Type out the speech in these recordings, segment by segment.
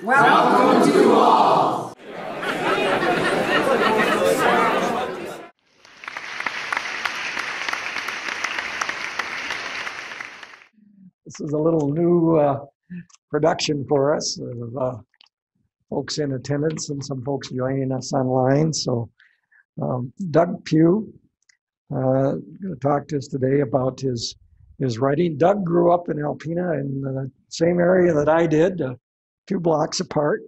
Welcome to all. This is a little new production for us of folks in attendance and some folks joining us online. So Doug Pugh going to talk to us today about his writing. Doug grew up in Alpena in the same area that I did, a few blocks apart.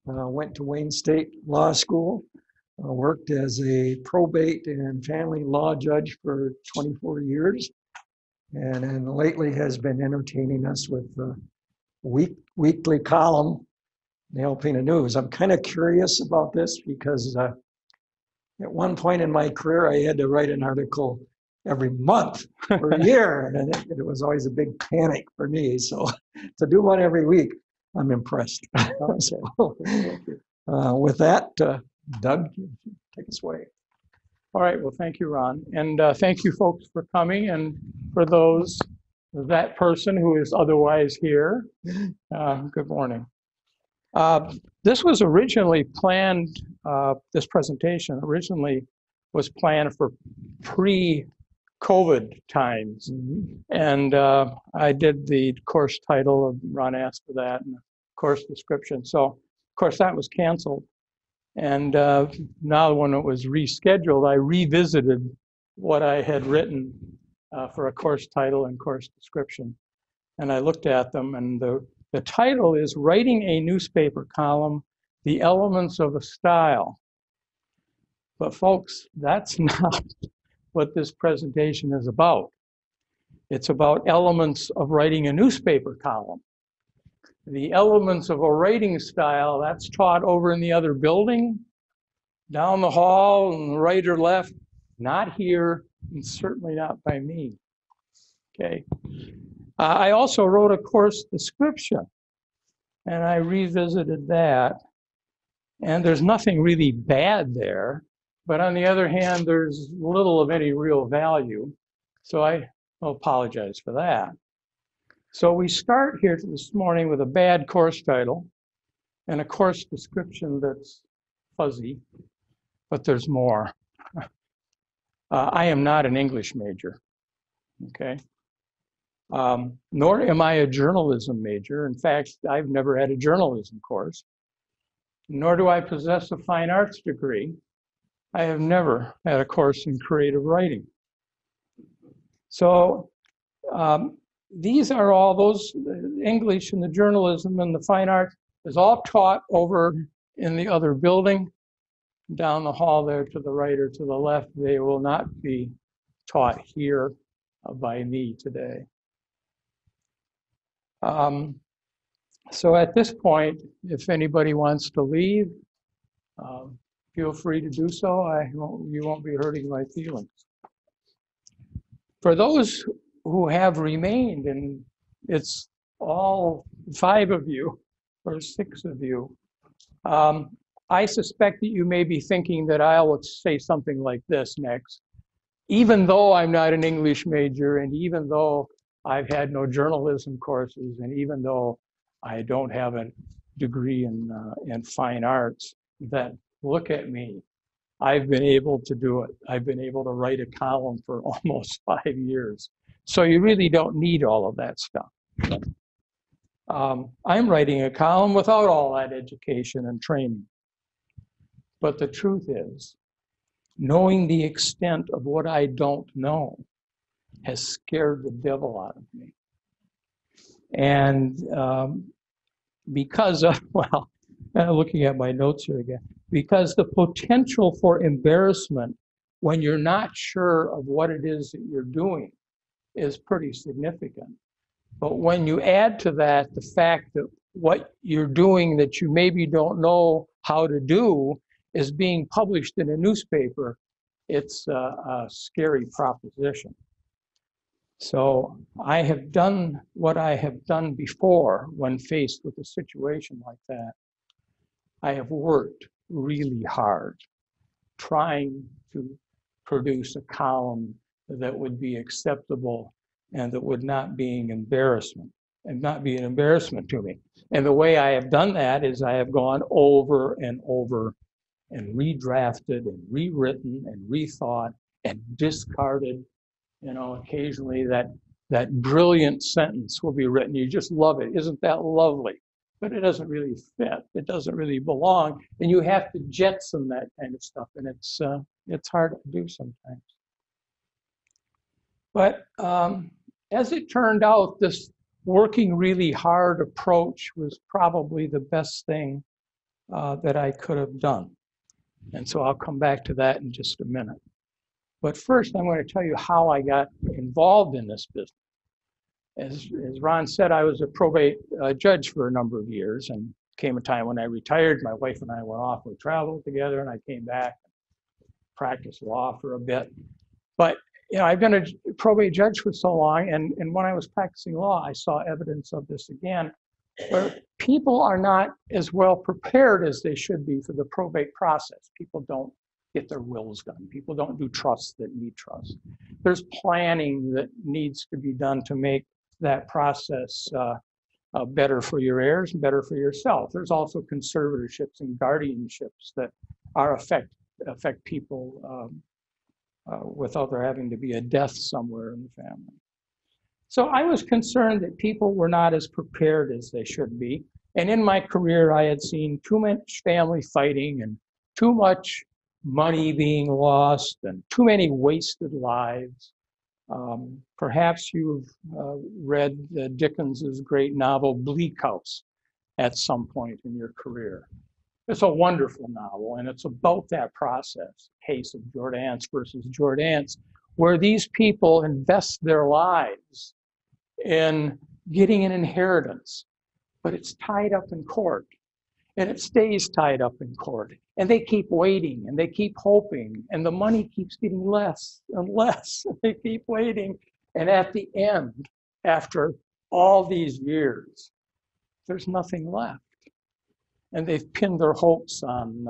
Went to Wayne State Law School, worked as a probate and family law judge for 24 years, and then lately has been entertaining us with a weekly column, the Alpena News. I'm kind of curious about this because at one point in my career, I had to write an article every month for a year, and it was always a big panic for me. So to do one every week, I'm impressed. So, with that, Doug, take us away. All right, well, thank you, Ron. And thank you folks for coming. And for that person who is otherwise here, good morning. This was originally planned, this presentation originally was planned for pre-COVID times. And I did the course title, Ron asked for that, and the course description. So, of course, that was canceled. And now when it was rescheduled, I revisited what I had written for a course title and course description. And I looked at them, and the title is Writing a Newspaper Column, The Elements of a Style. But folks, that's not what this presentation is about. It's about elements of writing a newspaper column. The elements of a writing style, that's taught over in the other building, down the hall, on the right or left, not here, and certainly not by me. Okay. I also wrote a course description, and I revisited that. And there's nothing really bad there, but on the other hand, there's little of any real value. So I apologize for that. So we start here this morning with a bad course title and a course description that's fuzzy, but there's more. I am not an English major, okay? Nor am I a journalism major. In fact, I've never had a journalism course, nor do I possess a fine arts degree. I have never had a course in creative writing. So these are all those, English and the journalism and the fine art is all taught over in the other building, down the hall there to the right or to the left. They will not be taught here by me today. So at this point, if anybody wants to leave, feel free to do so. You won't be hurting my feelings. For those who have remained, and it's all 5 of you or 6 of you, I suspect that you may be thinking that I will say something like this next. Even though I'm not an English major, and even though I've had no journalism courses, and even though I don't have a degree in fine arts, that look at me. I've been able to do it. I've been able to write a column for almost 5 years. So you really don't need all of that stuff. I'm writing a column without all that education and training. But the truth is, knowing the extent of what I don't know has scared the devil out of me. And because of, well, looking at my notes here again, because the potential for embarrassment when you're not sure of what it is that you're doing is pretty significant. But when you add to that the fact that what you're doing that you maybe don't know how to do is being published in a newspaper, it's a scary proposition. So I have done what I have done before when faced with a situation like that. I have worked really hard trying to produce a column that would be acceptable and that would not be an embarrassment. and not be an embarrassment to me. And the way I have done that is I have gone over and over and redrafted and rewritten and rethought and discarded. You know, occasionally that brilliant sentence will be written. You just love it. Isn't that lovely? But it doesn't really fit. It doesn't really belong. And you have to jetson that kind of stuff. And it's hard to do sometimes. But as it turned out, this working really hard approach was probably the best thing that I could have done. And so I'll come back to that in just a minute. But first, I'm going to tell you how I got involved in this business. As Ron said, I was a probate judge for a number of years, and came a time when I retired. My wife and I went off, we traveled together, and I came back and practiced law for a bit. But you know, I've been a probate judge for so long, and when I was practicing law, I saw evidence of this again, where people are not as well prepared as they should be for the probate process. People don't get their wills done. People don't do trusts that need trust. There's planning that needs to be done to make that process better for your heirs and better for yourself. There's also conservatorships and guardianships that are affect people without there having to be a death somewhere in the family. So I was concerned that people were not as prepared as they should be. And in my career, I had seen too much family fighting and too much money being lost and too many wasted lives. Perhaps you've read Dickens's great novel, Bleak House, at some point in your career. It's a wonderful novel, and it's about that process, case of Jordaens versus Jordaens, where these people invest their lives in getting an inheritance, but it's tied up in court, and it stays tied up in court. And they keep waiting, and they keep hoping, and the money keeps getting less and less, and they keep waiting. And at the end, after all these years, there's nothing left. And they've pinned their hopes on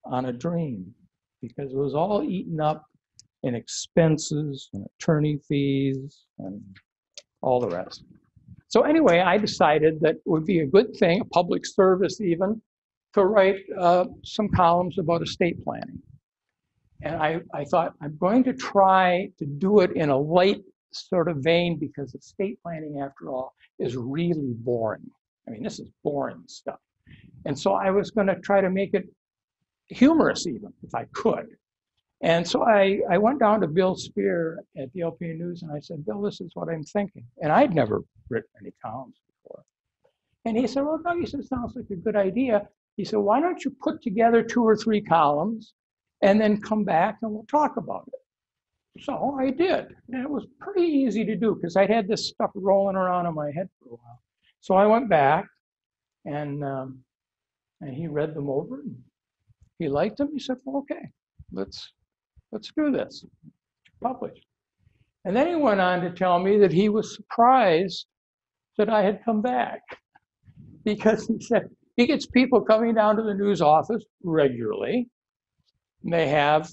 a dream, because it was all eaten up in expenses and attorney fees and all the rest. So anyway, I decided that it would be a good thing, a public service even, to write some columns about estate planning. And I thought, I'm going to try to do it in a light sort of vein, because estate planning, after all, is really boring. I mean, this is boring stuff. And so I was going to try to make it humorous even, if I could. And so I went down to Bill Spear at the Alpena News, and I said, Bill, this is what I'm thinking. And I'd never written any columns before. And he said, well, no, he said, sounds like a good idea. He said, why don't you put together 2 or 3 columns and then come back and we'll talk about it. So I did. And it was pretty easy to do, because I'd had this stuff rolling around in my head for a while. So I went back, and he read them over, and he liked them. He said, well, okay, let's do this. Publish. And then he went on to tell me that he was surprised that I had come back, because he said he gets people coming down to the news office regularly, and they have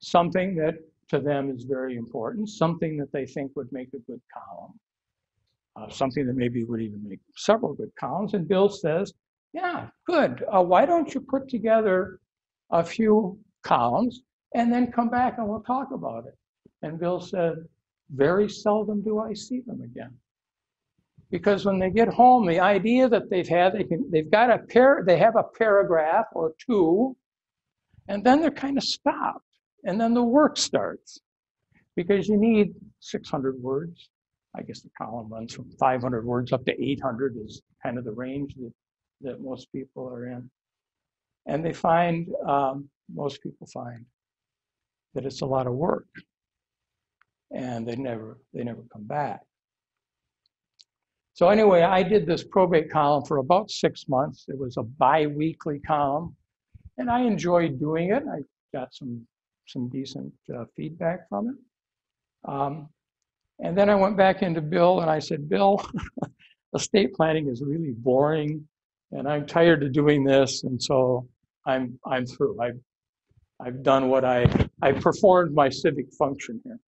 something that to them is very important, something that they think would make a good column, something that maybe would even make several good columns. And Bill says, yeah, good. Why don't you put together a few columns and then come back and we'll talk about it. And Bill said, very seldom do I see them again. Because when they get home, the idea that they've had, they have a paragraph or 2, and then they're kind of stopped. And then the work starts, because you need 600 words. I guess the column runs from 500 words up to 800 is kind of the range that most people are in. And they find, most people find that it's a lot of work, and they never come back. So anyway, I did this probate column for about 6 months. It was a bi-weekly column, and I enjoyed doing it. I got some decent feedback from it. And then I went back into Bill, and I said, Bill, estate planning is really boring, and I'm tired of doing this, and so I'm through. I've done what I performed my civic function here.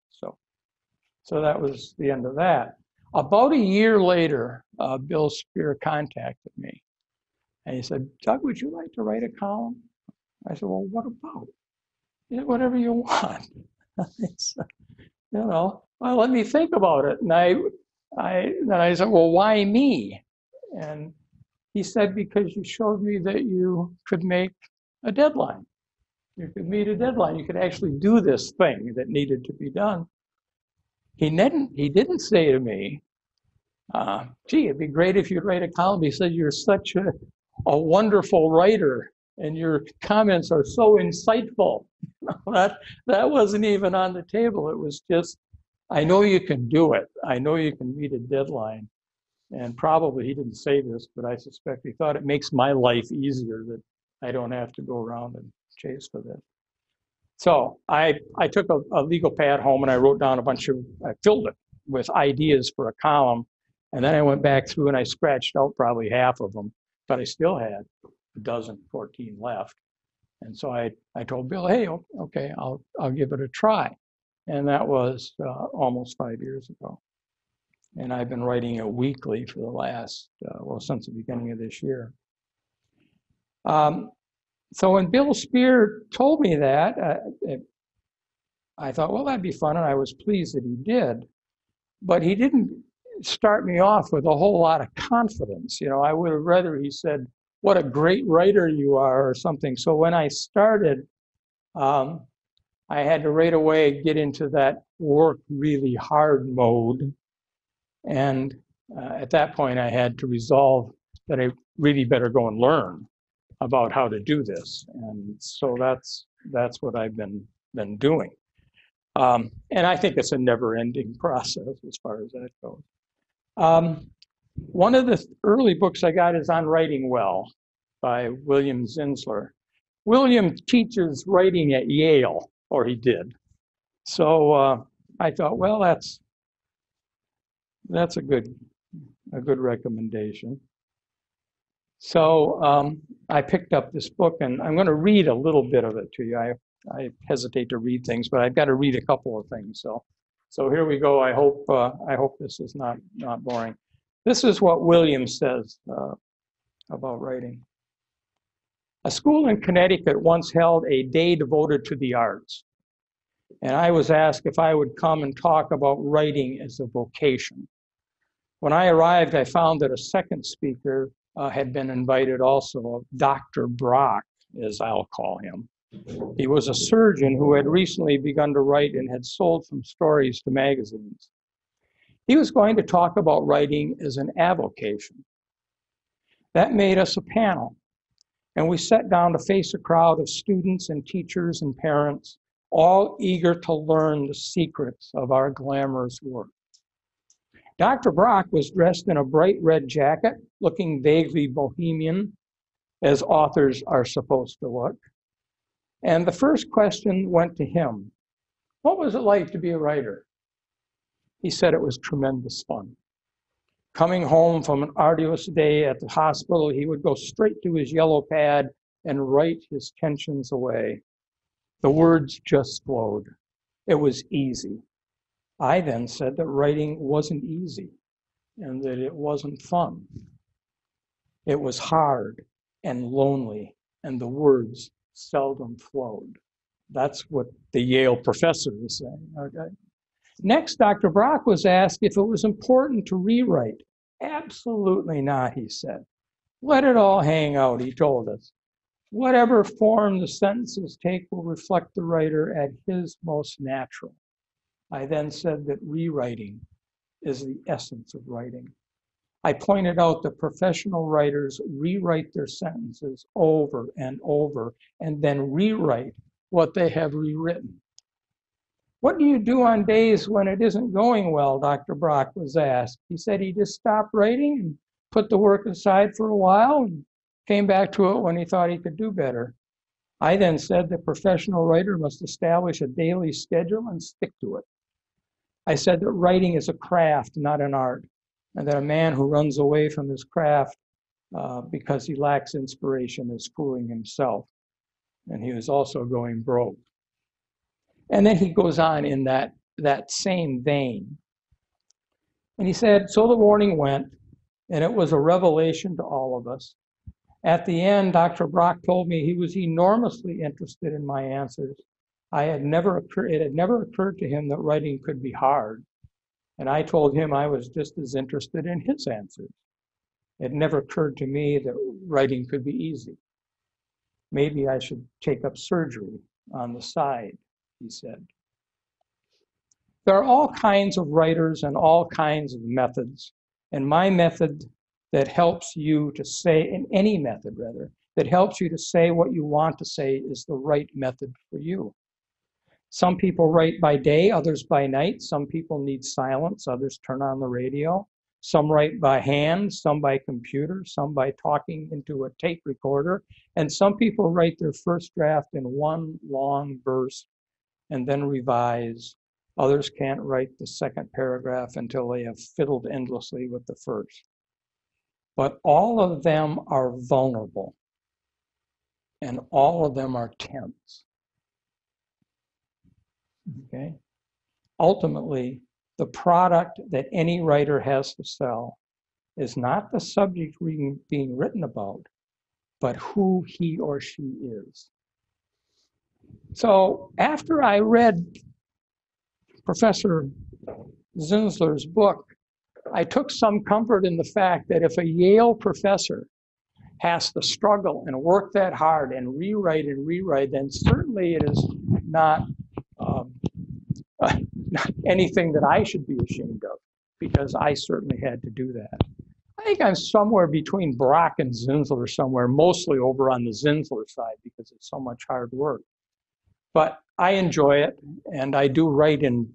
So that was the end of that. About a year later, Bill Spear contacted me. And he said, Doug, would you like to write a column? I said, well, what about? He said, whatever you want. I said, well, let me think about it. And then I said, well, why me? And he said, because you showed me that you could make a deadline. You could meet a deadline. You could actually do this thing that needed to be done. He didn't say to me, gee, it'd be great if you'd write a column. He said, you're such a wonderful writer and your comments are so insightful. That wasn't even on the table. It was just, I know you can do it. I know you can meet a deadline. And probably he didn't say this, but I suspect he thought it makes my life easier that I don't have to go around and chase for this. So I took a legal pad home and I wrote down I filled it with ideas for a column. And then I went back through and I scratched out probably half of them, but I still had 14 left. And so I told Bill, hey, okay, I'll give it a try. And that was almost 5 years ago. And I've been writing it weekly for the last, since the beginning of this year. So when Bill Spear told me that, I thought, well, that'd be fun, and I was pleased that he did. But he didn't start me off with a whole lot of confidence. You know, I would have rather he said, what a great writer you are, or something. So when I started, I had to right away get into that work really hard mode. And at that point, I had to resolve that I really better go and learn about how to do this. And so that's what I've been doing. And I think it's a never-ending process as far as that goes. One of the early books I got is On Writing Well by William Zinsler. William teaches writing at Yale, or he did. So I thought, well, that's a good recommendation. So I picked up this book, and I'm going to read a little bit of it to you. I hesitate to read things, but I've got to read a couple of things. So here we go. I hope this is not boring. This is what William says about writing. A school in Connecticut once held a day devoted to the arts, and I was asked if I would come and talk about writing as a vocation. When I arrived, I found that a second speaker had been invited also, Dr. Brock, as I'll call him. He was a surgeon who had recently begun to write and had sold some stories to magazines. He was going to talk about writing as an avocation. That made us a panel, and we sat down to face a crowd of students and teachers and parents, all eager to learn the secrets of our glamorous work. Dr. Brock was dressed in a bright red jacket, looking vaguely bohemian, as authors are supposed to look. And the first question went to him. What was it like to be a writer? He said it was tremendous fun. Coming home from an arduous day at the hospital, he would go straight to his yellow pad and write his tensions away. The words just flowed. It was easy. I then said that writing wasn't easy and that it wasn't fun. It was hard and lonely, and the words seldom flowed. That's what the Yale professor was saying. Okay. Next, Dr. Brock was asked if it was important to rewrite. Absolutely not, he said. Let it all hang out, he told us. Whatever form the sentences take will reflect the writer at his most natural. I then said that rewriting is the essence of writing. I pointed out that professional writers rewrite their sentences over and over and then rewrite what they have rewritten. What do you do on days when it isn't going well, Dr. Brock was asked. He said he just stopped writing and put the work aside for a while and came back to it when he thought he could do better. I then said the professional writer must establish a daily schedule and stick to it. I said that writing is a craft, not an art, and that a man who runs away from his craft because he lacks inspiration is fooling himself. And he was also going broke. And then he goes on in that same vein. And he said, so the warning went, and it was a revelation to all of us. At the end, Dr. Brock told me he was enormously interested in my answers. It had never occurred to him that writing could be hard. And I told him I was just as interested in his answers. It never occurred to me that writing could be easy. Maybe I should take up surgery on the side, he said. There are all kinds of writers and all kinds of methods. And my method that helps you to say, in any method rather, that helps you to say what you want to say is the right method for you. Some people write by day, others by night. Some people need silence, others turn on the radio. Some write by hand, some by computer, some by talking into a tape recorder. And some people write their first draft in one long burst and then revise. Others can't write the second paragraph until they have fiddled endlessly with the first. But all of them are vulnerable, and all of them are tense. Okay? Ultimately, the product that any writer has to sell is not the subject being written about, but who he or she is. So after I read Professor Zinsler's book, I took some comfort in the fact that if a Yale professor has to struggle and work that hard and rewrite, then certainly it is not anything that I should be ashamed of, because I certainly had to do that. I think I'm somewhere between Brock and Zinsler somewhere, mostly over on the Zinsler side because it's so much hard work. But I enjoy it, and I do write in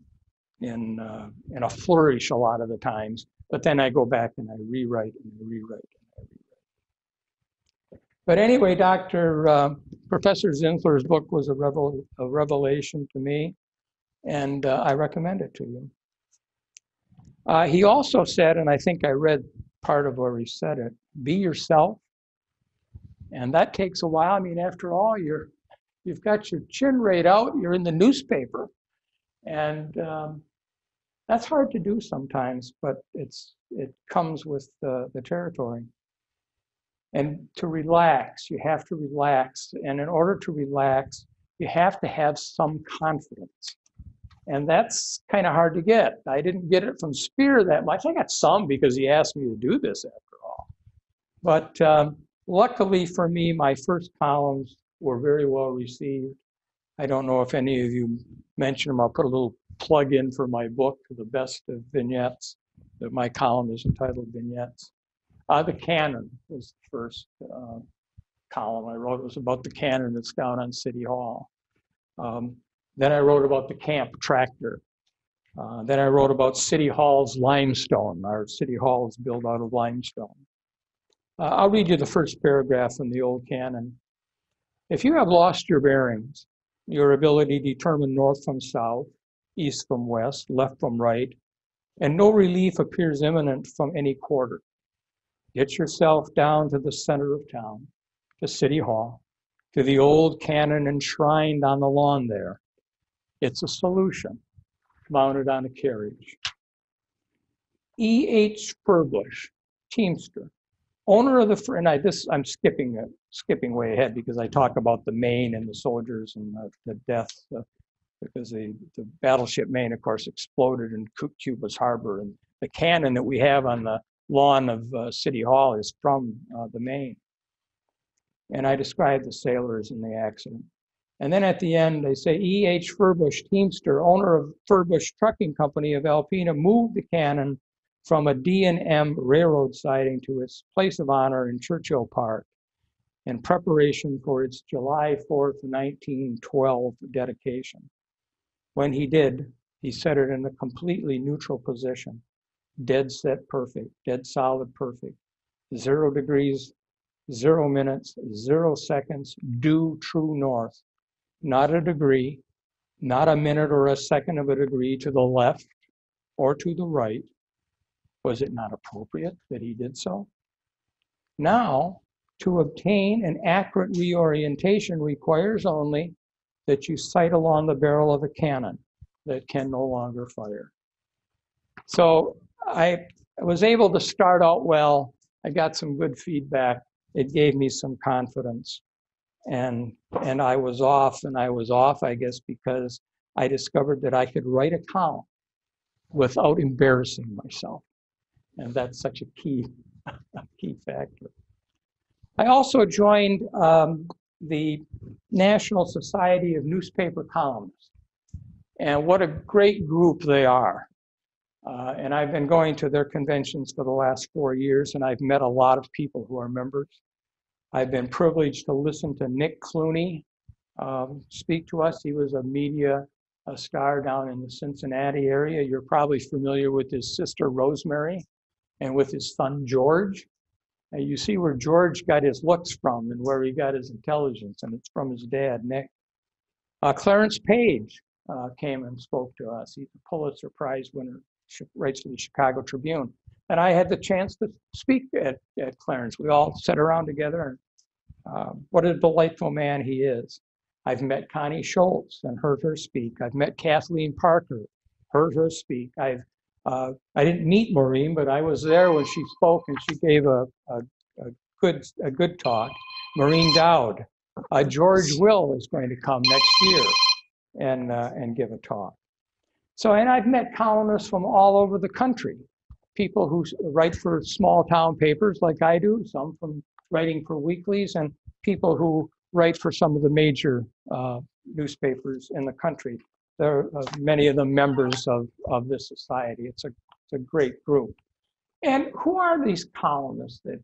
a flourish a lot of the times, but then I go back and I rewrite and I rewrite and I rewrite. But anyway, Professor Zinsler's book was a revelation to me, and I recommend it to you. He also said, and I think I read part of where he said it, be yourself. And that takes a while. I mean, after all, you've got your chin right out, you're in the newspaper. And that's hard to do sometimes, but it comes with the territory. And to relax, you have to relax. And in order to relax, you have to have some confidence. And that's kind of hard to get. I didn't get it from Spear that much. I got some because he asked me to do this after all. But luckily for me, my first columns were very well received. I don't know if any of you mentioned them. I'll put a little plug in for my book, The Best of Vignettes. My column is entitled Vignettes. The Canon was the first column I wrote. It was about the cannon that's down on City Hall. Then I wrote about the camp tractor. Then I wrote about City Hall's limestone. Our City Hall is built out of limestone. I'll read you the first paragraph from the old canon. If you have lost your bearings, your ability to determine north from south, east from west, left from right, and no relief appears imminent from any quarter, get yourself down to the center of town, to City Hall, to the old cannon enshrined on the lawn there. It's a solution, mounted on a carriage. E.H. Furbush, Teamster, owner of the, I'm skipping way ahead because I talk about the Maine and the soldiers and the death, because the battleship Maine, of course, exploded in Cuba's harbor, and the cannon that we have on the lawn of City Hall is from the Maine. And I describe the sailors in the accident. And then at the end, they say, E.H. Furbush, Teamster, owner of Furbush Trucking Company of Alpena, moved the cannon from a D&M railroad siding to its place of honor in Churchill Park in preparation for its July 4th, 1912 dedication. When he did, he set it in a completely neutral position, dead set perfect, dead solid perfect, 0 degrees, 0 minutes, 0 seconds, due true north. Not a degree, not a minute or a second of a degree to the left or to the right. Was it not appropriate that he did so? Now, to obtain an accurate reorientation requires only that you sight along the barrel of a cannon that can no longer fire. So I was able to start out well. I got some good feedback. It gave me some confidence. And I was off, I guess, because I discovered that I could write a column without embarrassing myself. And that's such a key factor. I also joined the National Society of Newspaper Columnists. And what a great group they are. And I've been going to their conventions for the last 4 years, and I've met a lot of people who are members. I've been privileged to listen to Nick Clooney speak to us. He was a media star down in the Cincinnati area. You're probably familiar with his sister Rosemary and with his son George. And you see where George got his looks from and where he got his intelligence, and it's from his dad, Nick. Clarence Page came and spoke to us. He's a Pulitzer Prize winner, writes for the Chicago Tribune. And I had the chance to speak at Clarence. We all sat around together, and what a delightful man he is. I've met Connie Schultz and heard her speak. I've met Kathleen Parker, heard her speak. I didn't meet Maureen, but I was there when she spoke, and she gave a good talk. Maureen Dowd. George Will is going to come next year and give a talk. So, and I've met columnists from all over the country. People who write for small town papers like I do, some from writing for weeklies, and people who write for some of the major newspapers in the country. There are many of them members of this society. It's a great group. And who are these columnists that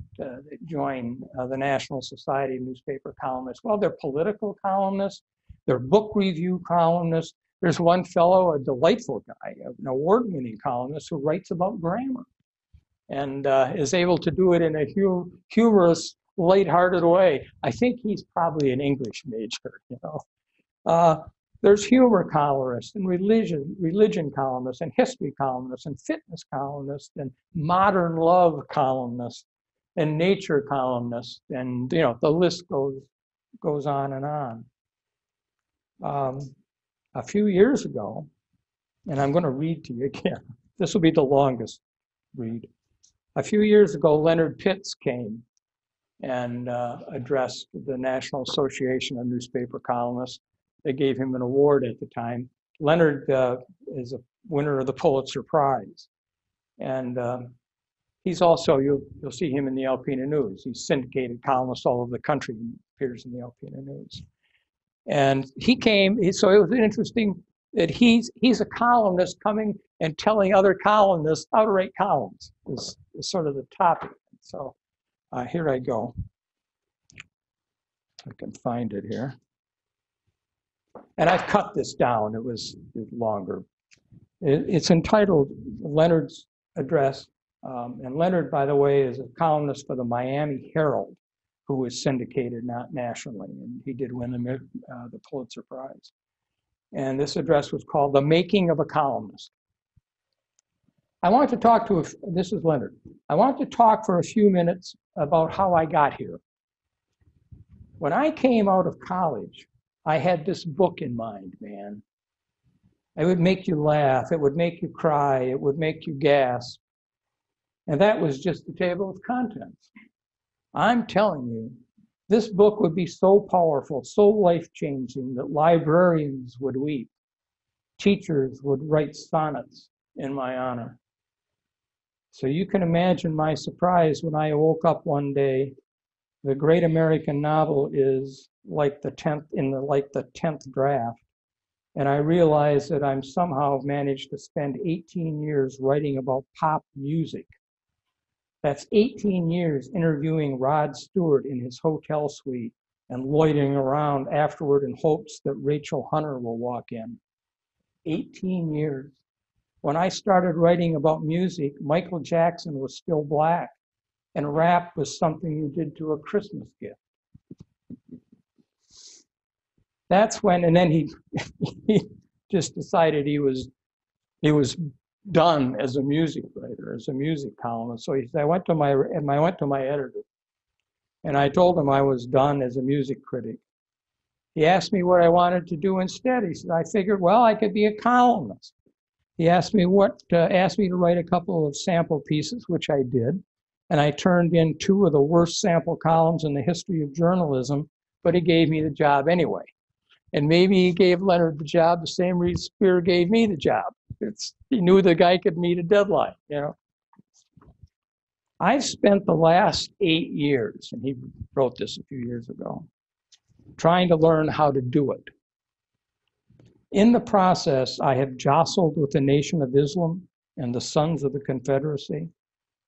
join the National Society of Newspaper Columnists? Well, they're political columnists, they're book review columnists. There's one fellow, a delightful guy, an award-winning columnist who writes about grammar and is able to do it in a humorous, lighthearted way. I think he's probably an English major, you know. There's humor columnists and religion columnists and history columnists and fitness columnists and modern love columnists and nature columnists, and you know the list goes on and on. A few years ago, and I'm going to read to you again. This will be the longest read. A few years ago, Leonard Pitts came and addressed the National Association of Newspaper Columnists. They gave him an award at the time. Leonard is a winner of the Pulitzer Prize. And he's also, you'll see him in the Alpena News. He's syndicated columnist all over the country and appears in the Alpena News. And he came, so it was interesting that he's a columnist coming and telling other columnists how to write columns is sort of the topic. So here I go. I can find it here. And I've cut this down, it was longer. It's entitled Leonard's Address. And Leonard, by the way, is a columnist for the Miami Herald, who is syndicated not nationally, and he did win the Pulitzer Prize. And this address was called The Making of a Columnist. I want to talk to, this is Leonard. I want to talk for a few minutes about how I got here. When I came out of college, I had this book in mind, man. It would make you laugh, it would make you cry, it would make you gasp. And that was just the table of contents. I'm telling you, this book would be so powerful, so life-changing that librarians would weep. Teachers would write sonnets in my honor. So you can imagine my surprise when I woke up one day. The great American novel is like the 10th draft. And I realized that I'm somehow managed to spend 18 years writing about pop music. That's 18 years interviewing Rod Stewart in his hotel suite and loitering around afterward in hopes that Rachel Hunter will walk in. 18 years. When I started writing about music, Michael Jackson was still black, and rap was something you did to a Christmas gift. That's when, and then he just decided he was done as a music writer, as a music columnist. So he said, I went to my editor, and I told him I was done as a music critic. He asked me what I wanted to do instead. He said, I figured, well, I could be a columnist. He asked me to write a couple of sample pieces, which I did, and I turned in 2 of the worst sample columns in the history of journalism, but he gave me the job anyway. And maybe he gave Leonard the job the same reason Spear gave me the job. He knew the guy could meet a deadline, you know. I've spent the last 8 years, and he wrote this a few years ago, trying to learn how to do it. In the process, I have jostled with the Nation of Islam and the Sons of the Confederacy,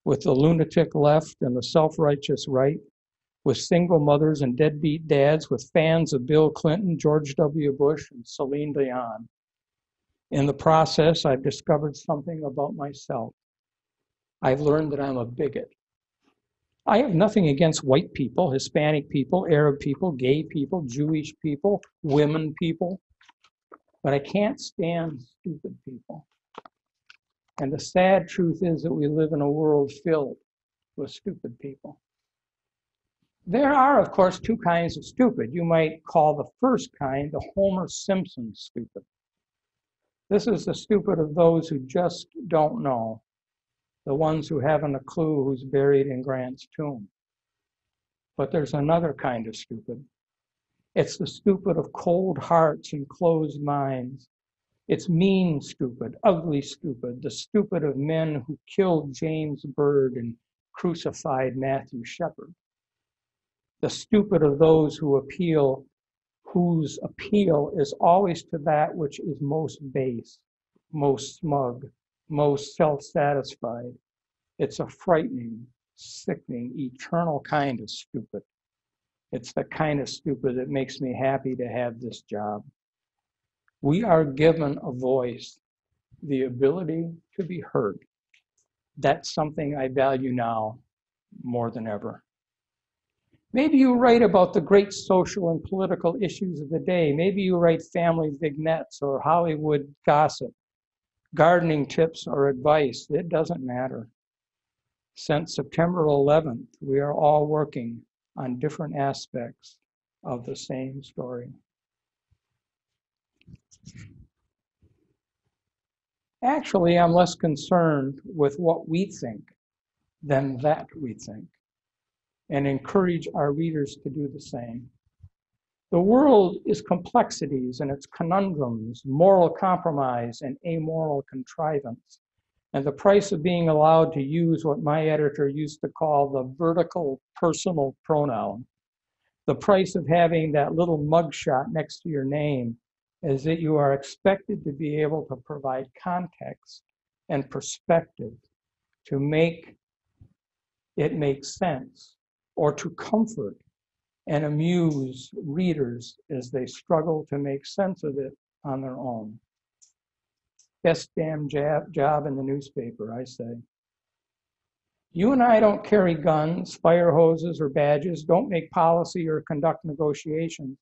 with the lunatic left and the self-righteous right, with single mothers and deadbeat dads, with fans of Bill Clinton, George W. Bush, and Celine Dion. In the process, I've discovered something about myself. I've learned that I'm a bigot. I have nothing against white people, Hispanic people, Arab people, gay people, Jewish people, women people, but I can't stand stupid people. And the sad truth is that we live in a world filled with stupid people. There are, of course, 2 kinds of stupid. You might call the first kind the Homer Simpson stupid. This is the stupid of those who just don't know, the ones who haven't a clue who's buried in Grant's tomb. But there's another kind of stupid. It's the stupid of cold hearts and closed minds. It's mean stupid, ugly stupid, the stupid of men who killed James Byrd and crucified Matthew Shepard. The stupid of those whose appeal is always to that which is most base, most smug, most self-satisfied. It's a frightening, sickening, eternal kind of stupid. It's the kind of stupid that makes me happy to have this job. We are given a voice, the ability to be heard. That's something I value now more than ever. Maybe you write about the great social and political issues of the day. Maybe you write family vignettes or Hollywood gossip, gardening tips or advice. It doesn't matter. Since September 11th, we are all working on different aspects of the same story. Actually, I'm less concerned with what we think than that we think, and encourage our readers to do the same. The world is complexities and its conundrums, moral compromise and amoral contrivance, and the price of being allowed to use what my editor used to call the vertical personal pronoun. The price of having that little mugshot next to your name is that you are expected to be able to provide context and perspective to make it make sense, or to comfort and amuse readers as they struggle to make sense of it on their own. Best damn job in the newspaper, I say. You and I don't carry guns, fire hoses, or badges, don't make policy or conduct negotiations,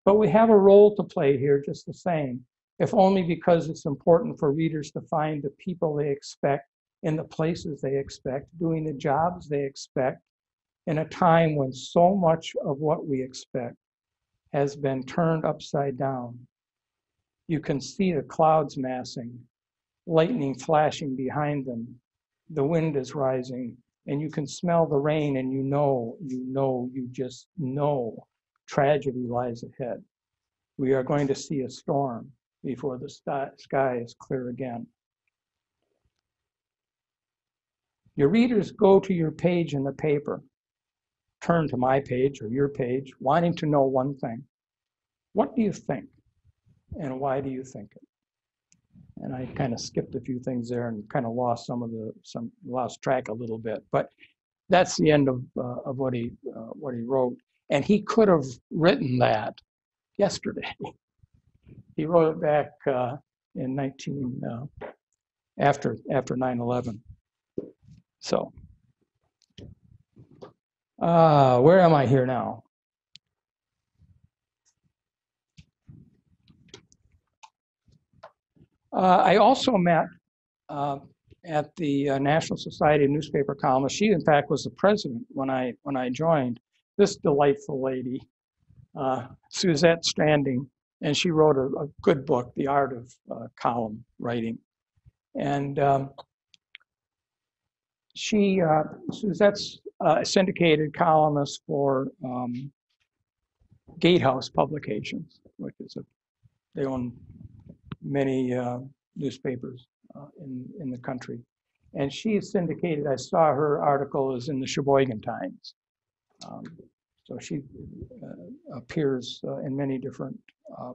but we have a role to play here just the same, if only because it's important for readers to find the people they expect in the places they expect, doing the jobs they expect, in a time when so much of what we expect has been turned upside down. You can see the clouds massing, lightning flashing behind them. The wind is rising, and you can smell the rain, and you just know tragedy lies ahead. We are going to see a storm before the sky is clear again. Your readers go to your page in the paper, turn to my page or your page, wanting to know one thing. What do you think? And why do you think it? And I kind of skipped a few things there and kind of lost lost track a little bit. But that's the end of what he wrote. And he could have written that yesterday. He wrote it back in after 9/11. So where am I here now? I also met at the National Society of Newspaper Columnists. She, in fact, was the president when I joined. This delightful lady, Suzette Standing, and she wrote a good book, The Art of Column Writing. And that's a syndicated columnist for Gatehouse Publications, which is they own many newspapers in the country. And she is syndicated. I saw her article is in the Sheboygan Times. So she appears in many different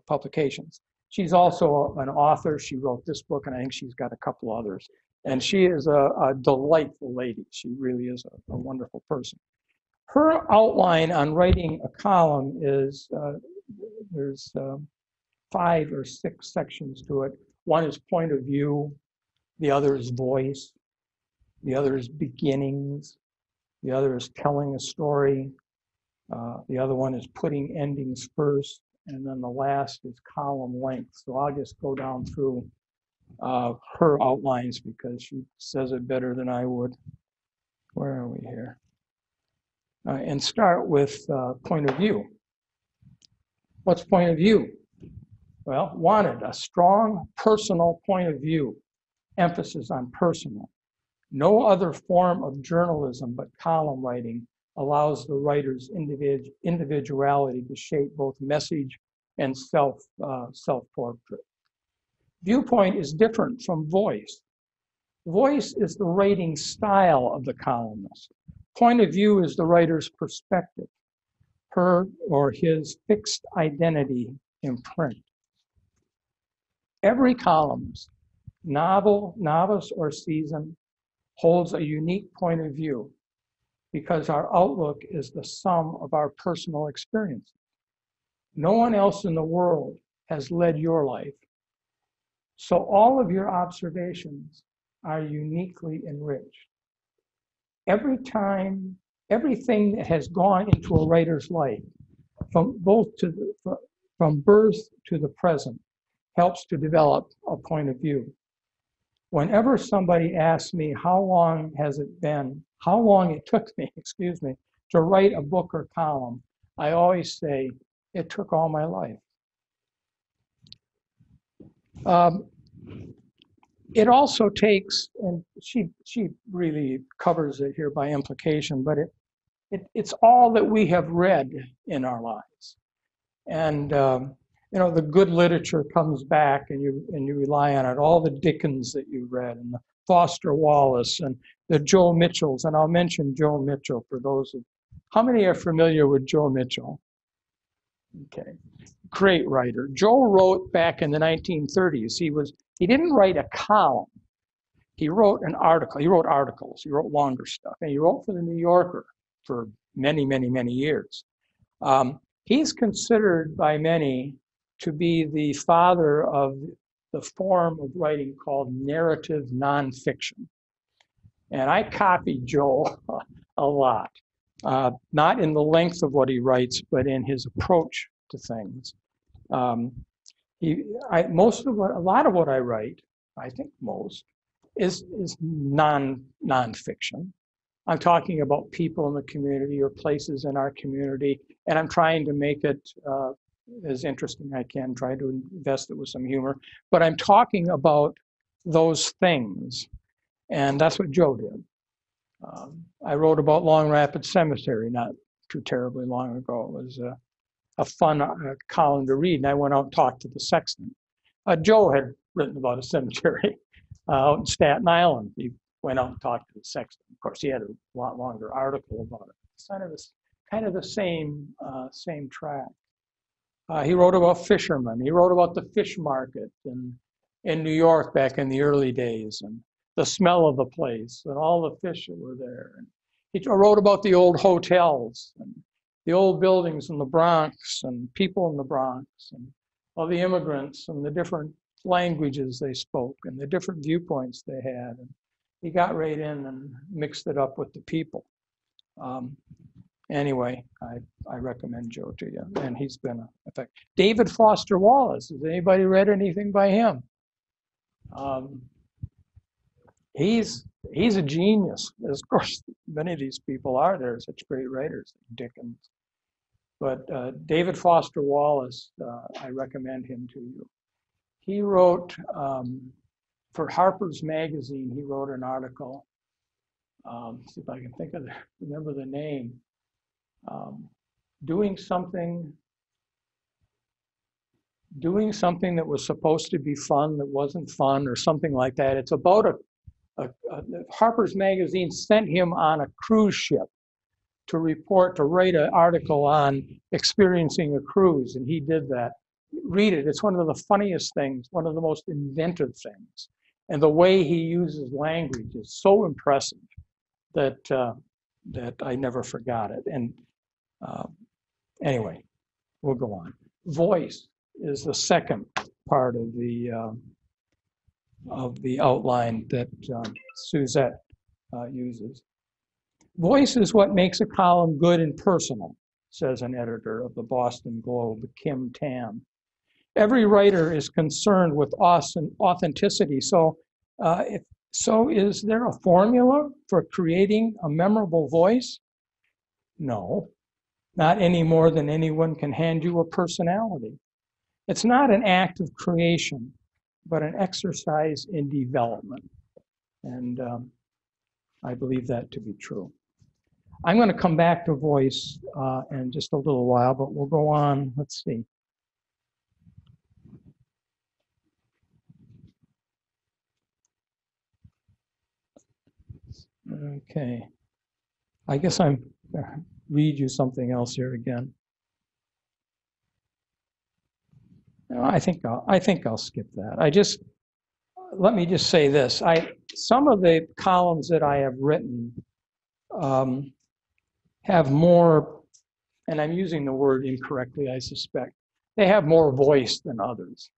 publications. She's also an author. She wrote this book, and I think she's got a couple others. And she is a delightful lady. She really is a wonderful person. Her outline on writing a column is, there's 5 or 6 sections to it. One is point of view, the other is voice, the other is beginnings, the other is telling a story, the other one is putting endings first, and then the last is column length. So I'll just go down through her outlines because she says it better than I would. Where are we here? And start with point of view. What's point of view? Well, wanted a strong personal point of view, emphasis on personal. No other form of journalism but column writing allows the writer's individuality to shape both message and self-portrait. Viewpoint is different from voice. Voice is the writing style of the columnist. Point of view is the writer's perspective, her or his fixed identity in print. Every columnist, novice or seasoned, holds a unique point of view because our outlook is the sum of our personal experiences. No one else in the world has led your life, so all of your observations are uniquely enriched. Everything that has gone into a writer's life, from birth to the present, helps to develop a point of view. Whenever somebody asks me how long it took me, to write a book or column, I always say, it took all my life. It also takes, and she really covers it here by implication, but it's all that we have read in our lives. And the good literature comes back and you rely on it. All the Dickens that you read, and the Foster Wallace, and the Joe Mitchells. And I'll mention Joe Mitchell for those how many are familiar with Joe Mitchell? Okay, great writer. Joe wrote back in the 1930s. He didn't write a column. He wrote an article. He wrote articles. He wrote longer stuff. And he wrote for the New Yorker for many, many, many years. He's considered by many to be the father of the form of writing called narrative nonfiction. And I copied Joe a lot, not in the length of what he writes, but in his approach to things. A lot of what I write, I think most, is nonfiction. I'm talking about people in the community or places in our community, and I'm trying to make it as interesting as I can, try to invest it with some humor. But I'm talking about those things, and that's what Joe did. I wrote about Long Rapids Cemetery not too terribly long ago. It was a fun column to read, and I went out and talked to the sexton. Joe had written about a cemetery out in Staten Island. He went out and talked to the sexton. Of course, he had a lot longer article about it. It's kind of the same track. He wrote about fishermen. He wrote about the fish market in New York back in the early days, and the smell of the place and all the fish that were there. And he wrote about the old hotels and the old buildings in the Bronx and people in the Bronx and all the immigrants and the different languages they spoke and the different viewpoints they had. And he got right in and mixed it up with the people. Anyway, I recommend Joe to you, and he's been an effect. David Foster Wallace, has anybody read anything by him? He's a genius. Of course, many of these people are. They're such great writers, like Dickens. But David Foster Wallace, I recommend him to you. He wrote for Harper's Magazine, he wrote an article. See if I can remember the name. Doing something that was supposed to be fun that wasn't fun, or something like that. It's about Harper's Magazine sent him on a cruise ship to write an article on experiencing a cruise, and he did that. Read it. It's one of the funniest things, one of the most inventive things. And the way he uses language is so impressive that I never forgot it. And anyway, we'll go on. Voice is the second part of the outline that Suzette uses. Voice is what makes a column good and personal, says an editor of the Boston Globe, Kim Tam. Every writer is concerned with authenticity. So is there a formula for creating a memorable voice? No, not any more than anyone can hand you a personality. It's not an act of creation, but an exercise in development. And I believe that to be true. I'm going to come back to voice in just a little while, but we'll go on. Let's see. Okay. I guess I'm going to read you something else here again. No, I think I'll skip that. Let me just say this. Some of the columns that I have written have more, and I'm using the word incorrectly, I suspect. They have more voice than others.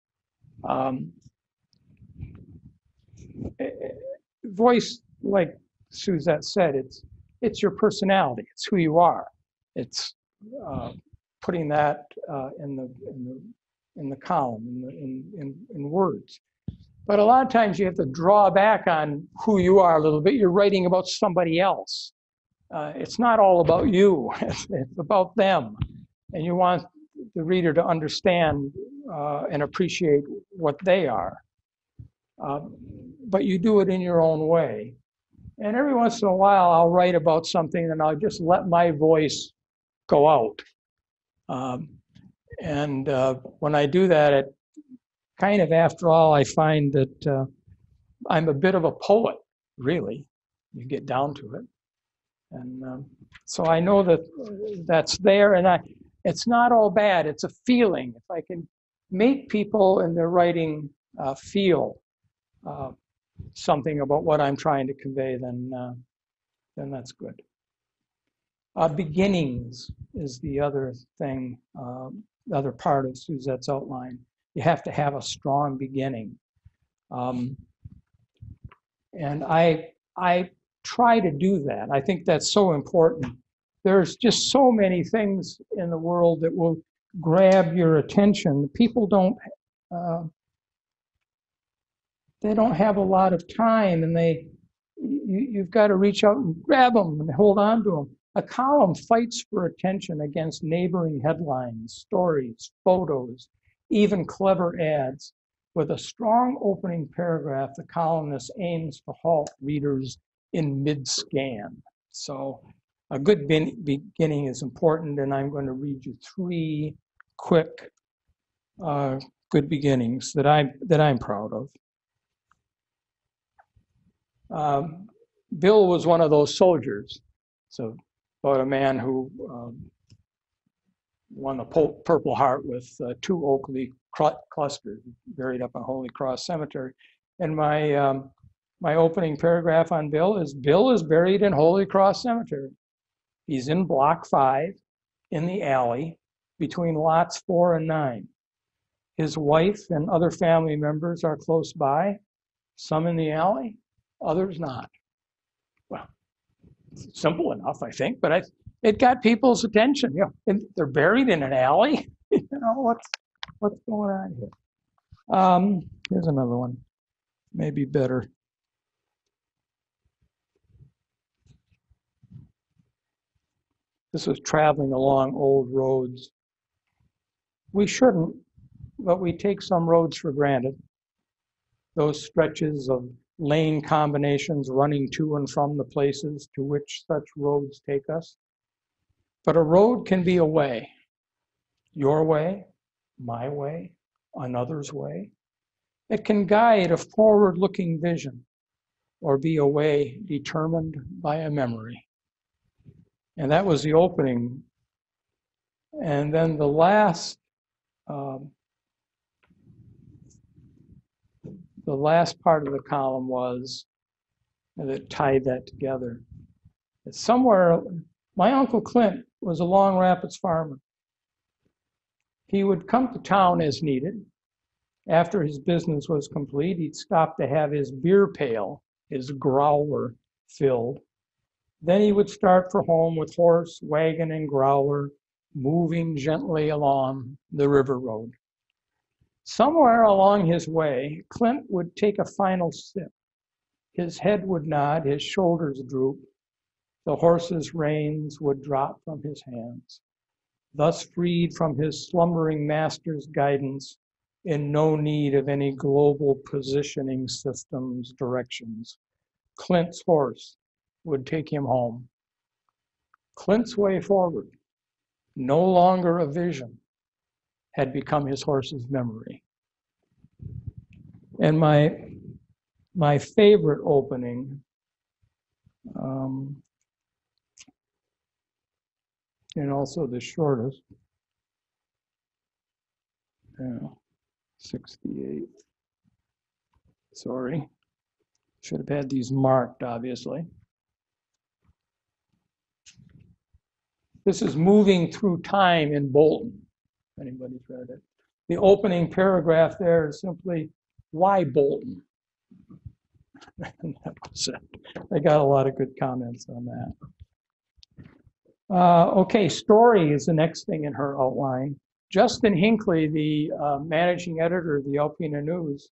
Voice, like Suzette said, it's your personality. It's who you are. It's putting that in the column, in words. But a lot of times you have to draw back on who you are a little bit. You're writing about somebody else. It's not all about you. It's about them. And you want the reader to understand and appreciate what they are. But you do it in your own way. And every once in a while, I'll write about something and I'll just let my voice go out. When I do that, it kind of, after all, I find that I'm a bit of a poet, really. You get down to it. And so I know that that's there, and it's not all bad. It's a feeling. If I can make people in their writing feel something about what I'm trying to convey, then that's good. Beginnings is the other thing, the other part of Suzette's outline. You have to have a strong beginning. And I try to do that. I think that's so important. There's just so many things in the world that will grab your attention. People don't have a lot of time, and you've got to reach out and grab them and hold on to them. A column fights for attention against neighboring headlines, stories, photos, even clever ads. With a strong opening paragraph, the columnist aims to halt readers in mid-scan. So a good beginning is important, and I'm going to read you 3 quick good beginnings that I'm proud of. Bill was one of those soldiers. So about a man who won the Purple Heart with 2 oak leaf clusters, buried up in Holy Cross Cemetery. And my opening paragraph on Bill is buried in Holy Cross Cemetery. He's in block 5 in the alley between lots 4 and 9. His wife and other family members are close by, some in the alley, others not. Well, it's simple enough, I think, but it got people's attention. You know, and they're buried in an alley. You know, what's going on here? Here's another one, maybe better. This is traveling along old roads. We shouldn't, but we take some roads for granted. those stretches of lane combinations running to and from the places to which such roads take us. But a road can be a way, your way, my way, another's way. It can guide a forward-looking vision or be a way determined by a memory. And that was the opening. And then the last part of the column was that tied that together. It's somewhere, my Uncle Clint was a Long Rapids farmer. He would come to town as needed. After his business was complete, he'd stop to have his beer pail, his growler, filled. Then he would start for home with horse, wagon, and growler, moving gently along the river road. Somewhere along his way, Clint would take a final sip. His head would nod, his shoulders droop. The horse's reins would drop from his hands. Thus freed from his slumbering master's guidance, in no need of any global positioning system's directions, Clint's horse would take him home. Clint's way forward, no longer a vision, had become his horse's memory. And my favorite opening, and also the shortest, 68. Sorry, should have had these marked, obviously. This is Moving Through Time in Bolton, if anybody's read it. The opening paragraph there is simply, why Bolton? And that was it. I got a lot of good comments on that. Okay, story is the next thing in her outline. Justin Hinckley, the managing editor of the Alpena News,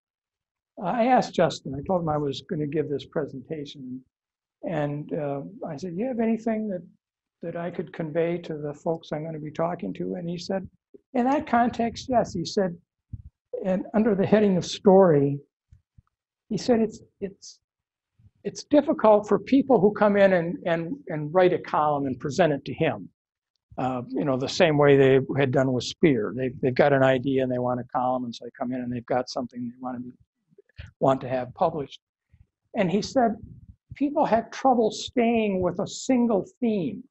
I asked Justin, I told him I was going to give this presentation, and I said, do you have anything that I could convey to the folks I'm going to be talking to? And he said, in that context, yes. He said, and under the heading of story, he said it's difficult for people who come in and write a column and present it to him. The same way they had done with Spear. They've got an idea and they want a column, and so they come in and they've got something they want to have published. And he said, people have trouble staying with a single theme.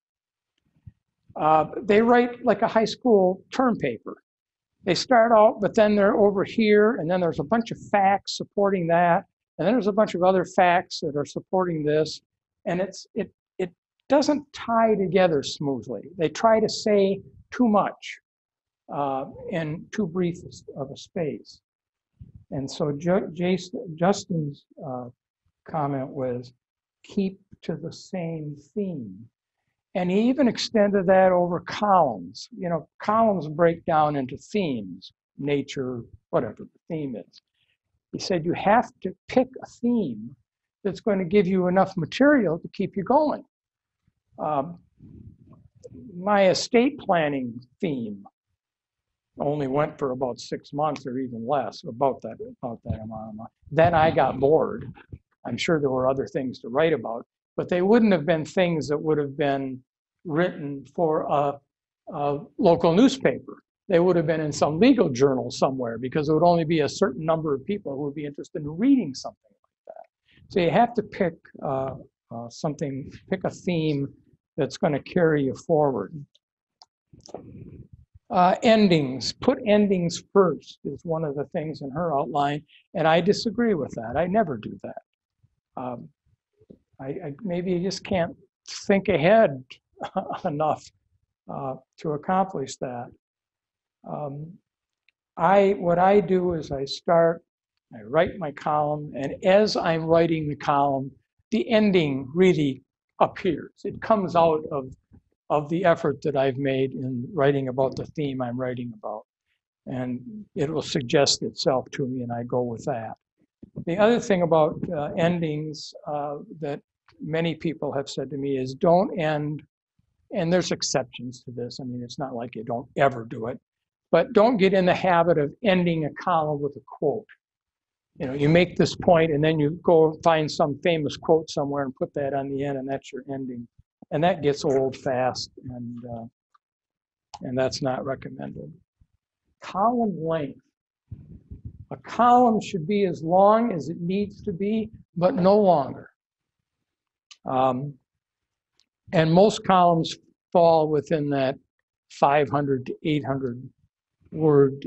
They write like a high school term paper. They start out, but then they're over here, and then there's a bunch of facts supporting that, and then there's a bunch of other facts that are supporting this, and it doesn't tie together smoothly. They try to say too much in too brief of a space. And so Justin's comment was, keep to the same theme. And he even extended that over columns. Columns break down into themes, nature, whatever the theme is. He said you have to pick a theme that's going to give you enough material to keep you going. My estate planning theme only went for about 6 months or even less, about that amount of money. Then I got bored. I'm sure there were other things to write about, but they wouldn't have been things that would have been written for a local newspaper. They would have been in some legal journal somewhere, because there would only be a certain number of people who would be interested in reading something like that. So you have to pick pick a theme that's going to carry you forward. Endings, put endings first is one of the things in her outline, and I disagree with that. I never do that. I maybe you just can't think ahead enough to accomplish that. What I do is I write my column, and as I'm writing the column, the ending really appears. It comes out of the effort that I've made in writing about the theme I'm writing about. And it will suggest itself to me, and I go with that. The other thing about endings that many people have said to me is don't end, and there's exceptions to this. I mean, it's not like you don't ever do it, but don't get in the habit of ending a column with a quote. you make this point and then you go find some famous quote somewhere and put that on the end, and that's your ending. And that gets old fast, and that's not recommended. Column length. A column should be as long as it needs to be, but no longer. And most columns fall within that 500 to 800 word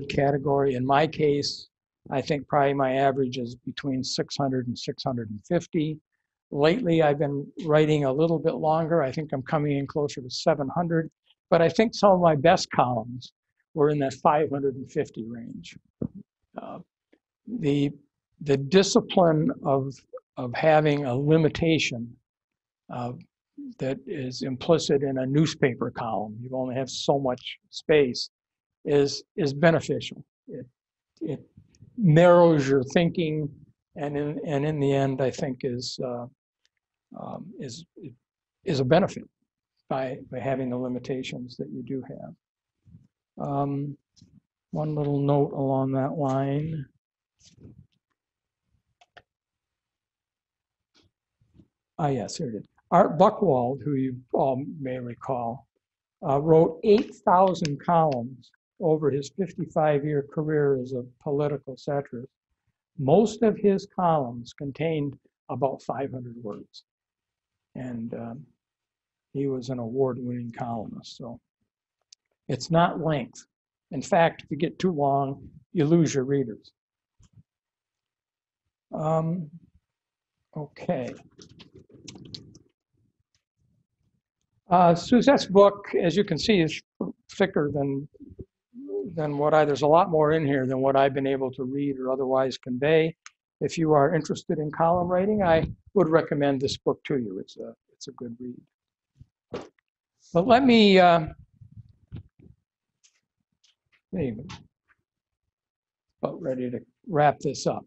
category. In my case, I think probably my average is between 600 and 650. Lately, I've been writing a little bit longer. I think I'm coming in closer to 700, but I think some of my best columns were in that 550 range. The discipline of having a limitation that is implicit in a newspaper column, you only have so much space, is beneficial. It narrows your thinking, and in the end, I think is a benefit by having the limitations that you do have. One little note along that line. Yes, here it is. Art Buchwald, who you all may recall, wrote 8,000 columns over his 55-year career as a political satirist. Most of his columns contained about 500 words. And he was an award-winning columnist. So it's not length. In fact, if you get too long, you lose your readers. Okay. Suzette's book, as you can see, is thicker than there's a lot more in here than what I've been able to read or otherwise convey. If you are interested in column writing, I would recommend this book to you. It's a good read. But let me about ready to wrap this up.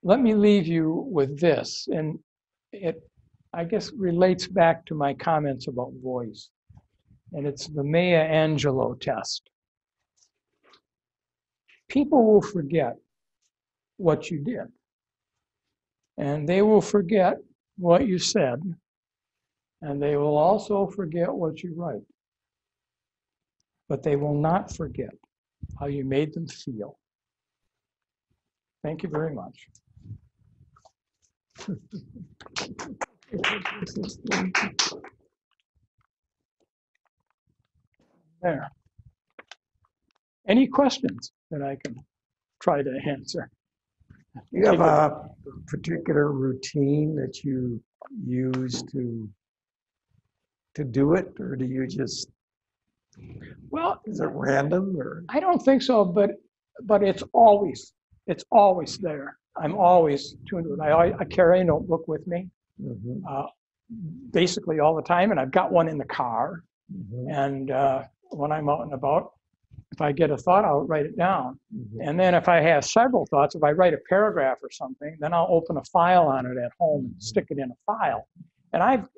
Let me leave you with this, and it, I guess, relates back to my comments about voice, and it's the Maya Angelou test. People will forget what you did, and they will forget what you said, and they will also forget what you write, but they will not forget how you made them feel. Thank you very much. There. Any questions that I can try to answer? You have a particular routine that you use to do it, or do you just? Well, is it random, or? I don't think so, but it's always there. I'm always tuned to it. I carry a notebook with me, basically all the time, and I've got one in the car. And when I'm out and about, if I get a thought, I'll write it down. And then if I have several thoughts, if I write a paragraph or something, then I'll open a file on it at home and stick it in a file. And I've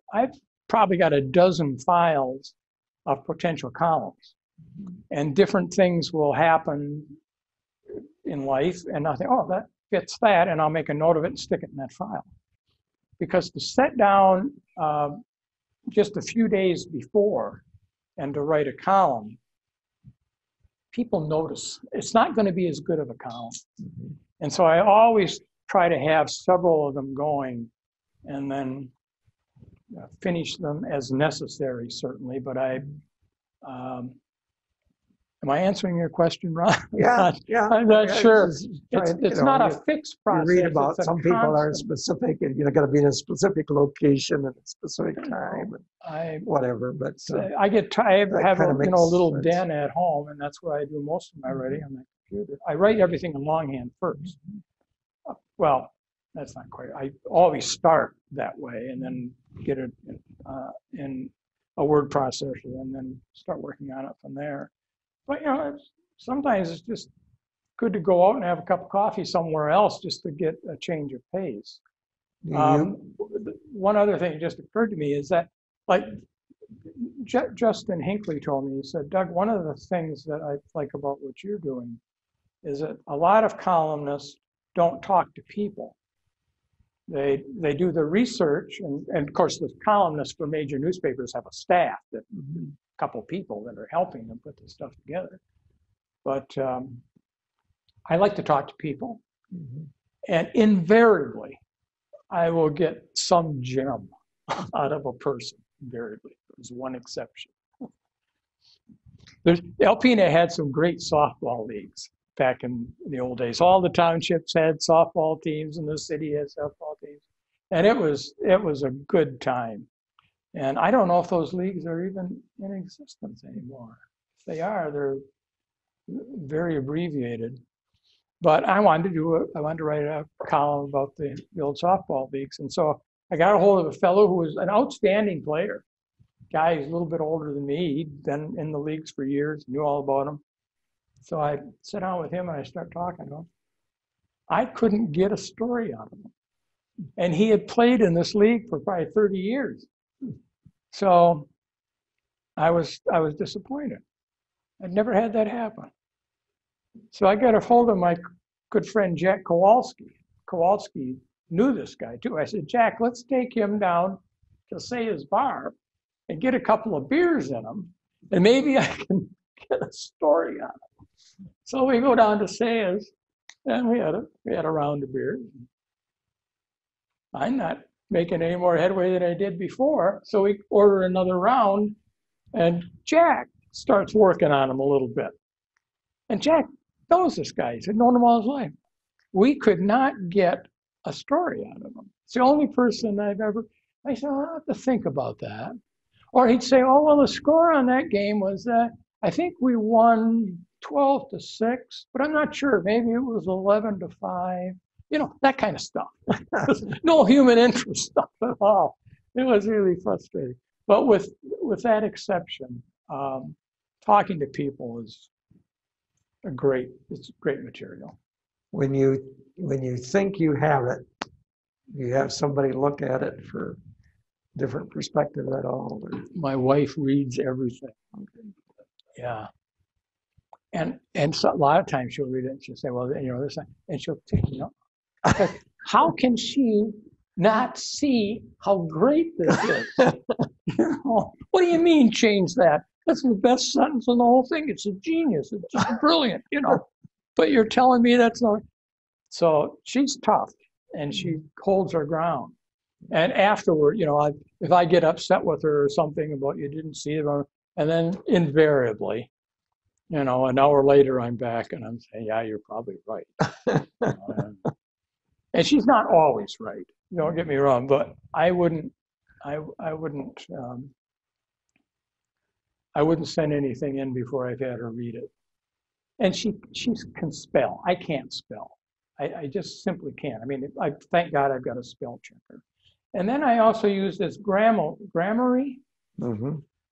probably got a dozen files of potential columns, and different things will happen in life, and I'll think, oh, that fits that, and I'll make a note of it and stick it in that file. Because to sit down just a few days before and to write a column, people notice. It's not going to be as good of a column. And so I always try to have several of them going, and then finish them as necessary, certainly. But am I answering your question, Ron? Yeah. I'm not sure. It's not a fixed process. You read about some people are specific, and you're going to be in a specific location at a specific time, and whatever. But I have a little den at home, and that's where I do most of my writing on my computer. I write everything in longhand first. Well, that's not quite. I always start that way, and then get it in a word processor, and then start working on it from there. But sometimes it's just good to go out and have a cup of coffee somewhere else just to get a change of pace. One other thing that just occurred to me is that, like Justin Hinckley told me, he said, Doug, one of the things that I like about what you're doing is that a lot of columnists don't talk to people. They do the research, and of course the columnists for major newspapers have a staff, that a couple people that are helping them put this stuff together. But I like to talk to people, and invariably I will get some gem out of a person. Invariably, there's one exception. Alpena had some great softball leagues back in the old days. All the townships had softball teams, and the city had softball teams, and it was a good time. And I don't know if those leagues are even in existence anymore. If they are, they're very abbreviated. But I wanted to write a column about the old softball leagues, and so I got a hold of a fellow who was an outstanding player. Guy who's a little bit older than me. He'd been in the leagues for years, knew all about them. So I sat down with him and I started talking to him. I couldn't get a story out of him. And he had played in this league for probably 30 years. So I was disappointed. I'd never had that happen. So I got a hold of my good friend Jack Kowalski. Kowalski knew this guy too. I said, Jack, let's take him down to Sayers Bar and get a couple of beers in him, and maybe I can get a story on it. So we go down to Sayers, and we had a round of beers. I'm not making any more headway than I did before, so we order another round, and Jack starts working on him a little bit. And Jack knows this guy. He's known him all his life. We could not get a story out of him. It's the only person I've ever. I said, I'll have to think about that. Or he'd say, oh, well, the score on that game was that I think we won 12-6, but I'm not sure. Maybe it was 11-5. You know, that kind of stuff. No human interest stuff at all. It was really frustrating. But with that exception, talking to people is it's great material. When you think you have it, you have somebody look at it for different perspective at all? Or? My wife reads everything. Yeah. And so a lot of times she'll read it and she'll say, well, you know, this, and she'll take me up. How can she not see how great this is? You know, what do you mean change that? That's the best sentence in the whole thing. It's a genius. It's just brilliant, you know. But you're telling me that's not. So she's tough, and she holds her ground. And afterward, you know, if I get upset with her or something about you didn't see it, and then invariably, you know, an hour later I'm back and I'm saying, yeah, you're probably right. And she's not always right. Don't get me wrong, but I wouldn't send anything in before I've had her read it. And she can spell. I can't spell. I just simply can't. I mean, thank God I've got a spell checker. And then I also use this Grammarly,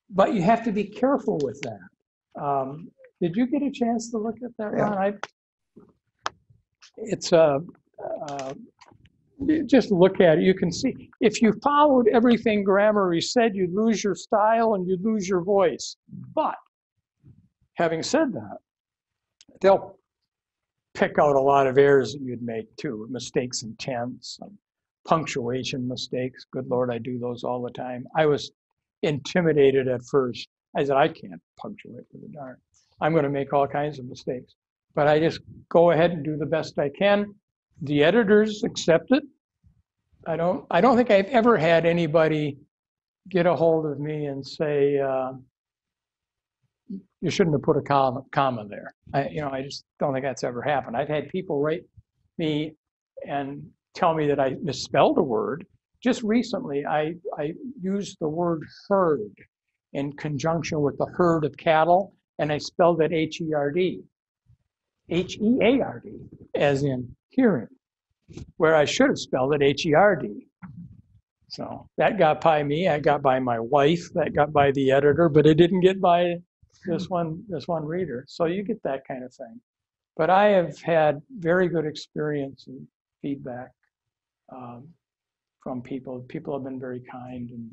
but you have to be careful with that. Did you get a chance to look at that, Ron? It's just look at it. You can see if you followed everything Grammarly said, you'd lose your style and you'd lose your voice. But having said that, they'll pick out a lot of errors that you'd make too, mistakes in tense, punctuation mistakes. Good Lord, I do those all the time. I was intimidated at first. I said, I can't punctuate for the darn. I'm going to make all kinds of mistakes. But I just go ahead and do the best I can. The editors accept it. I don't think I've ever had anybody get a hold of me and say, you shouldn't have put a comma there. I just don't think that's ever happened. I've had people write me and tell me that I misspelled a word. Just recently, I used the word herd in conjunction with the herd of cattle, and I spelled it H-E-R-D, H-E-A-R-D, as in hearing, where I should have spelled it H-E-R-D. So that got by me. I got by my wife. That got by the editor, but it didn't get by this one reader. So you get that kind of thing. But I have had very good experience and feedback from people. People have been very kind, and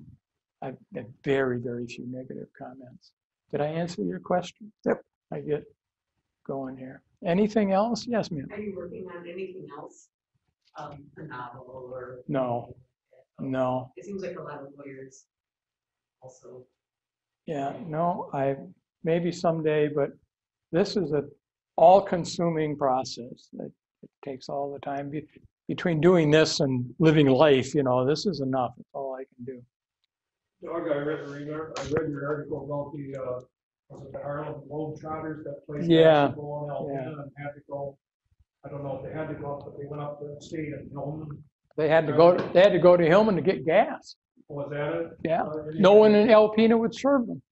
I've had very, very few negative comments. Did I answer your question? Yep. I get going here. Anything else? Yes, ma'am. Are you working on anything else? A novel or? No, no. It seems like a lot of lawyers also. Yeah, no, maybe someday, but this is an all-consuming process. It takes all the time. Between doing this and living life, this is enough. It's all I can do. Doug, I read your article about was it the Harlem Globetrotters that played Yeah. basketball in Alpena Yeah. and had to go. I don't know if they had to go up, but they went up to state and Hillman. They had to go to Hillman to get gas. Was that it? Yeah. No one in Alpena would serve them.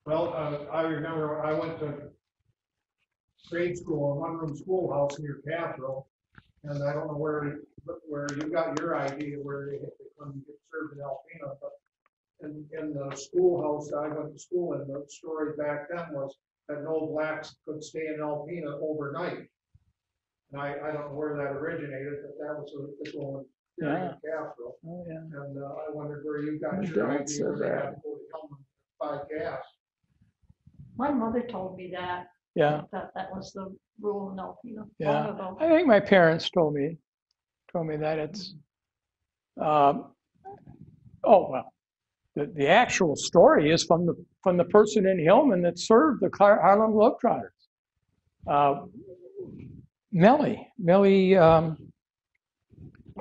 Well, I remember I went to grade school, a one-room schoolhouse near Cathro, and I don't know where you got your idea where they come get served in Alpena, but in the schoolhouse I went to school in, the story back then was that no blacks could stay in Alpena overnight. And I don't know where that originated, but that was a typical theory in Cathro. Oh, yeah. And I wondered where you got My your dad idea said where they that. had to go to Hillman to buy gas. My mother told me that. Yeah. That was the rule in Alpena Yeah. long ago. I think my parents told me that it's, oh, well, the actual story is from the person in Hillman that served the Harlem Globetrotters. Millie,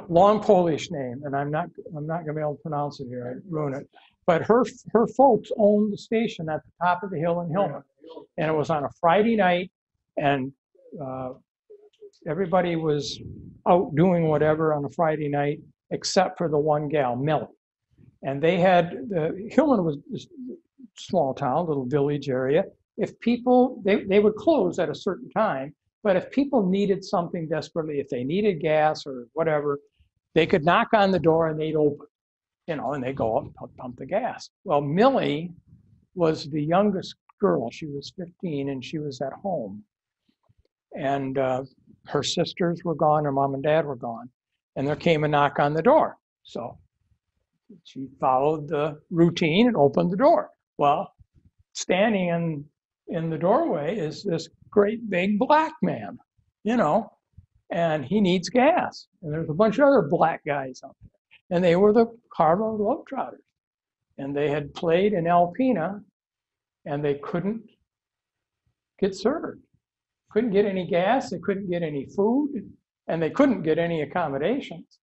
long Polish name, and I'm not gonna be able to pronounce it here. I ruin it. But her folks owned the station at the top of the hill in Hillman, and it was on a Friday night, and everybody was out doing whatever on a Friday night except for the one gal, Millie. And Hillman was a small town, little village area. If people, they would close at a certain time, but if people needed something desperately, if they needed gas or whatever, they could knock on the door and they'd open, and they'd go up and pump the gas. Well, Millie was the youngest girl. She was 15 and she was at home. And her sisters were gone, her mom and dad were gone. And there came a knock on the door. So she followed the routine and opened the door. Well, standing in the doorway is this great big black man, and he needs gas. And there's a bunch of other black guys out there. And they were the Harlem Globetrotters. And they had played in Alpena, and they couldn't get served. Couldn't get any gas, they couldn't get any food, and they couldn't get any accommodations.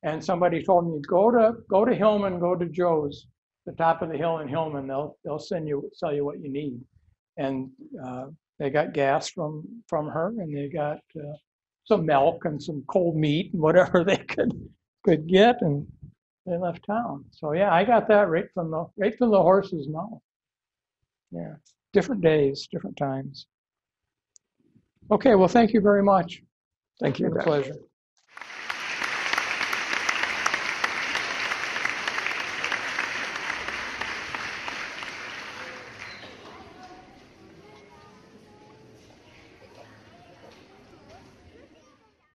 And somebody told me, go to Hillman, go to Joe's, the top of the hill in Hillman. They'll sell you what you need. And they got gas from her, and they got some milk and some cold meat and whatever they could get, and they left town. So yeah, I got that right from the horse's mouth. Yeah, different days, different times. Okay, well, thank you very much. Thank you. It's been a pleasure.